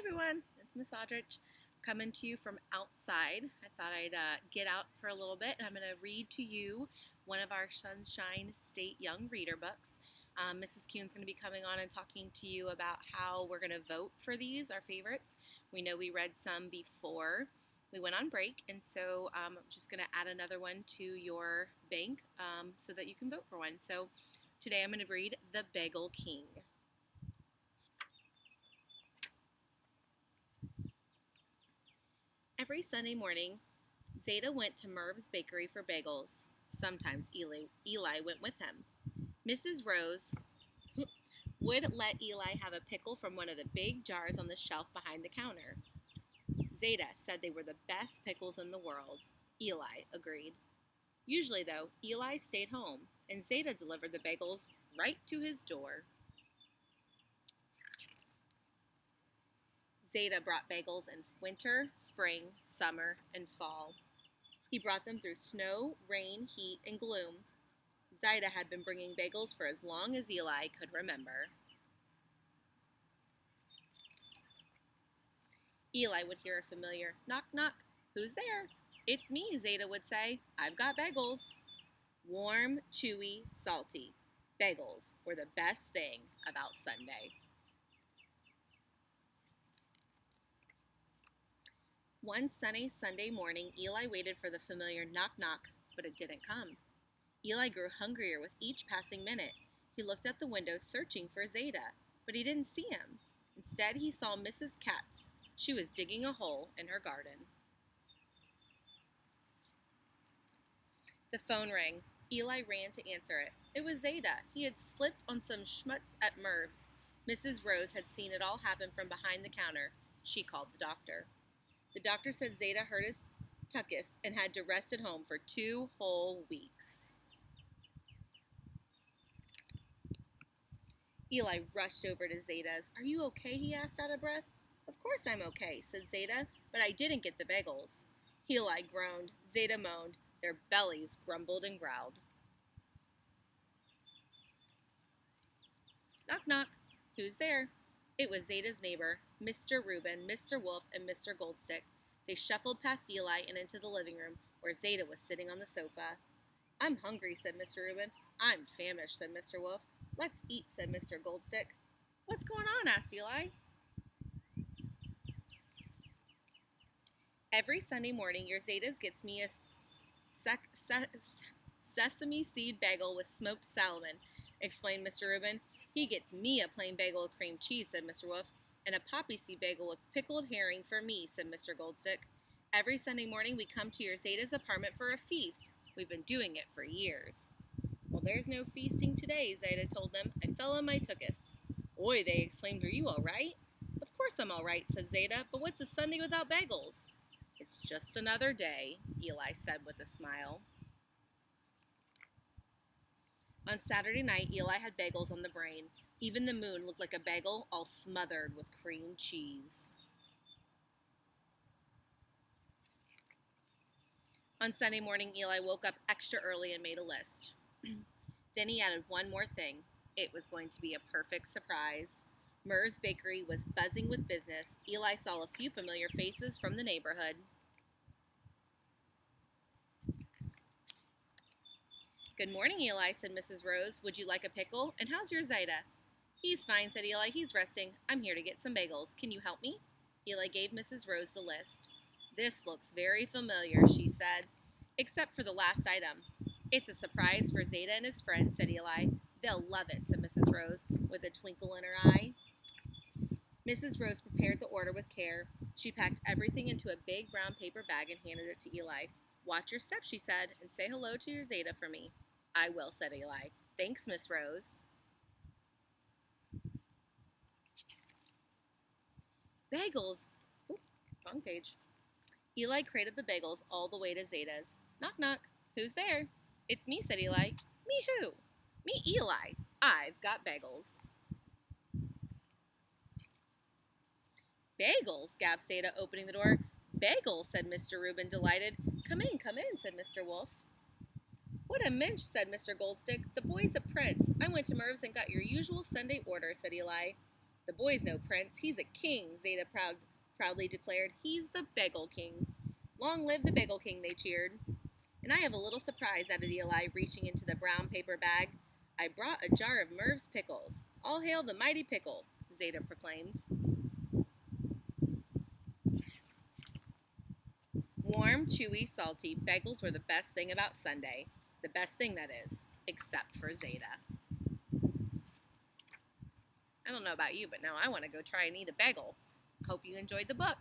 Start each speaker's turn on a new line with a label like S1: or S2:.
S1: everyone, it's Miss Aldrich coming to you from outside. I thought I'd get out for a little bit and I'm going to read to you one of our Sunshine State Young Reader books. Mrs. Kuhn's going to be coming on and talking to you about how we're going to vote for these, our favorites. We know we read some before we went on break, and so I'm just going to add another one to your bank so that you can vote for one. So today I'm going to read The Bagel King. Every Sunday morning, Zeta went to Merv's bakery for bagels. Sometimes Eli went with him. Mrs. Rose would let Eli have a pickle from one of the big jars on the shelf behind the counter. Zeta said they were the best pickles in the world. Eli agreed. Usually, though, Eli stayed home, and Zeta delivered the bagels right to his door. Zeta brought bagels in winter, spring, summer, and fall. He brought them through snow, rain, heat, and gloom. Zeta had been bringing bagels for as long as Eli could remember. Eli would hear a familiar knock, knock. Who's there? It's me, Zeta would say. I've got bagels. Warm, chewy, salty. Bagels were the best thing about Sunday. One sunny Sunday morning, Eli waited for the familiar knock, knock, but it didn't come. Eli grew hungrier with each passing minute. He looked out the window searching for Zeta, but he didn't see him. Instead, he saw Mrs. Katz. She was digging a hole in her garden. The phone rang. Eli ran to answer it. It was Zeta. He had slipped on some schmutz at Merv's. Mrs. Rose had seen it all happen from behind the counter. She called the doctor. The doctor said Zeta hurt his tuchus and had to rest at home for 2 whole weeks. Eli rushed over to Zeta's. Are you okay? He asked out of breath. Of course I'm okay, said Zeta, but I didn't get the bagels. Eli groaned. Zeta moaned. Their bellies grumbled and growled. Knock, knock. Who's there? It was Zeta's neighbor, Mr. Reuben, Mr. Wolf, and Mr. Goldstick. They shuffled past Eli and into the living room, where Zeta was sitting on the sofa. I'm hungry, said Mr. Reuben. I'm famished, said Mr. Wolf. Let's eat, said Mr. Goldstick. What's going on? Asked Eli. Every Sunday morning, your Zetas gets me a sesame seed bagel with smoked salmon, explained Mr. Reuben. He gets me a plain bagel with cream cheese, said Mr. Wolf, and a poppy seed bagel with pickled herring for me, said Mr. Goldstick. Every Sunday morning we come to your Zeta's apartment for a feast. We've been doing it for years. Well, there's no feasting today, Zeta told them. I fell on my tuchus. Oi, they exclaimed, are you all right? Of course I'm all right, said Zeta, but what's a Sunday without bagels? It's just another day, Eli said with a smile. On Saturday night, Eli had bagels on the brain. Even the moon looked like a bagel all smothered with cream cheese. On Sunday morning, Eli woke up extra early and made a list. Then he added one more thing. It was going to be a perfect surprise. Merv's bakery was buzzing with business. Eli saw a few familiar faces from the neighborhood. Good morning, Eli, said Mrs. Rose. Would you like a pickle? And how's your Zeta? He's fine, said Eli. He's resting. I'm here to get some bagels. Can you help me? Eli gave Mrs. Rose the list. This looks very familiar, she said, except for the last item. It's a surprise for Zeta and his friends, said Eli. They'll love it, said Mrs. Rose, with a twinkle in her eye. Mrs. Rose prepared the order with care. She packed everything into a big brown paper bag and handed it to Eli. Watch your steps, she said, and say hello to your Zeta for me. I will, said Eli. Thanks, Miss Rose. Bagels. Oop, wrong page. Eli crated the bagels all the way to Zeta's. Knock, knock. Who's there? It's me, said Eli. Me who? Me, Eli. I've got bagels. Bagels, gasped Zeta, opening the door. Bagels, said Mr. Reuben, delighted. Come in, said Mr. Wolf. What a minch, said Mr. Goldstick. The boy's a prince. I went to Merv's and got your usual Sunday order, said Eli. The boys know Prince. He's a king, Zeta proudly declared. He's the Bagel King. Long live the Bagel King, they cheered. And I have a little surprise, added Eli, reaching into the brown paper bag. I brought a jar of Merv's pickles. All hail the mighty pickle, Zeta proclaimed. Warm, chewy, salty, bagels were the best thing about Sunday. The best thing, that is, except for Zeta. I don't know about you, but now I want to go try and eat a bagel. Hope you enjoyed the book.